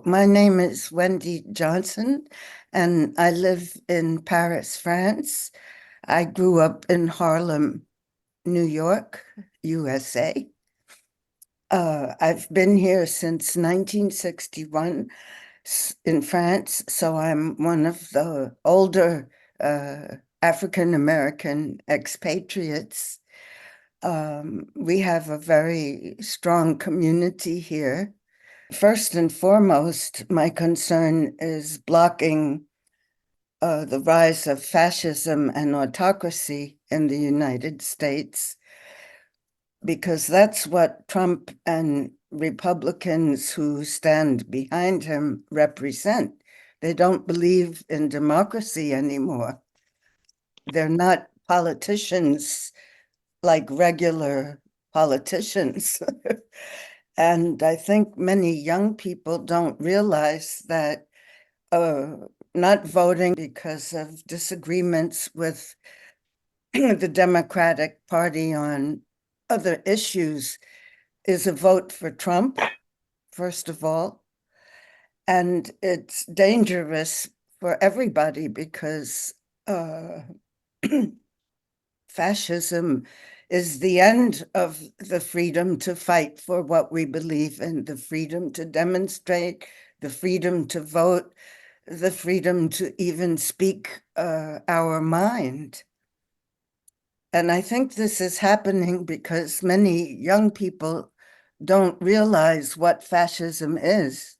my name is Wendy Johnson, and I live in Paris, France. I grew up in Harlem, New York, USA. I've been here since 1961 in France, so I'm one of the older African American expatriates. We have a very strong community here. First and foremost, my concern is blocking the rise of fascism and autocracy in the United States, because that's what Trump and Republicans who stand behind him represent. They don't believe in democracy anymore. They're not politicians like regular politicians. And I think many young people don't realize that not voting because of disagreements with the Democratic Party on other issues is a vote for Trump, first of all. And it's dangerous for everybody because fascism is the end of the freedom to fight for what we believe in, the freedom to demonstrate, the freedom to vote, the freedom to even speak our mind. And I think this is happening because many young people don't realize what fascism is.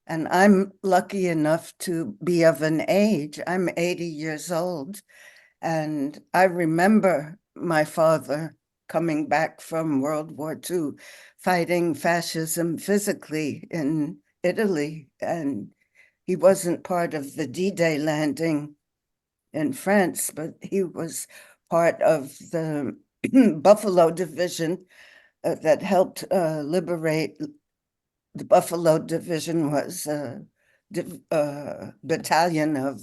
And I'm lucky enough to be of an age, I'm 80 years old, and I remember my father coming back from World War II, fighting fascism physically in Italy. And he wasn't part of the D-Day landing in France, but he was part of the Buffalo Division that helped liberate. The Buffalo Division was a battalion of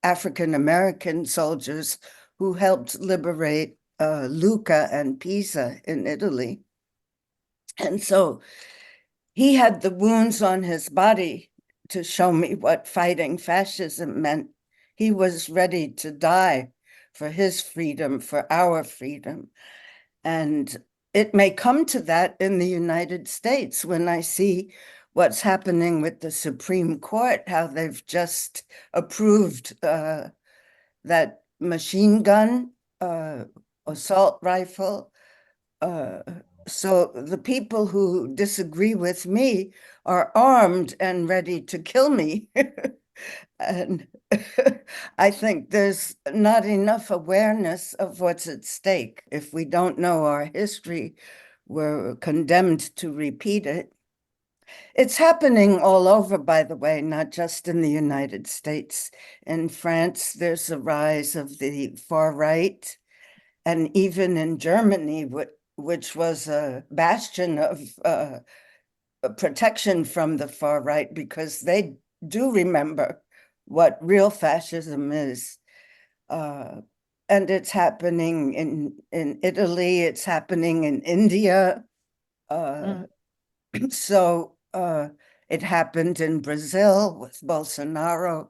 African American soldiers who helped liberate Lucca and Pisa in Italy. And so he had the wounds on his body to show me what fighting fascism meant. He was ready to die for his freedom, for our freedom. And it may come to that in the United States when I see what's happening with the Supreme Court, how they've just approved that machine gun, assault rifle. So the people who disagree with me are armed and ready to kill me. And I think there's not enough awareness of what's at stake. If we don't know our history, we're condemned to repeat it. It's happening all over, by the way, not just in the United States. In France, there's a rise of the far right, and even in Germany, which was a bastion of protection from the far right, because they do remember what real fascism is. And it's happening in Italy, it's happening in India. So it happened in Brazil with Bolsonaro.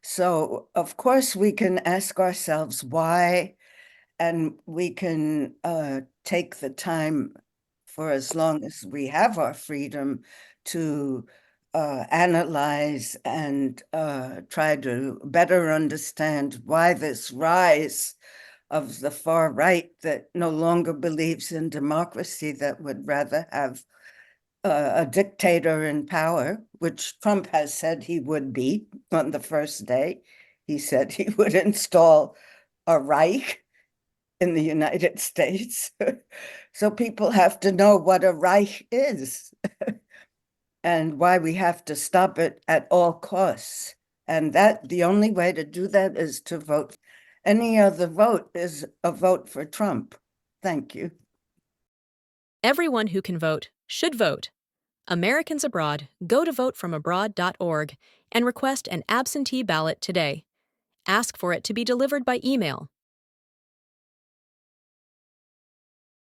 So of course we can ask ourselves why, and we can take the time for as long as we have our freedom to analyze and try to better understand why this rise of the far right that no longer believes in democracy, that would rather have a dictator in power, which Trump has said he would be on the first day. He said he would install a Reich in the United States. So people have to know what a Reich is and why we have to stop it at all costs. And that the only way to do that is to vote. Any other vote is a vote for Trump. Thank you. Everyone who can vote should vote. Americans abroad, go to votefromabroad.org and request an absentee ballot today. Ask for it to be delivered by email.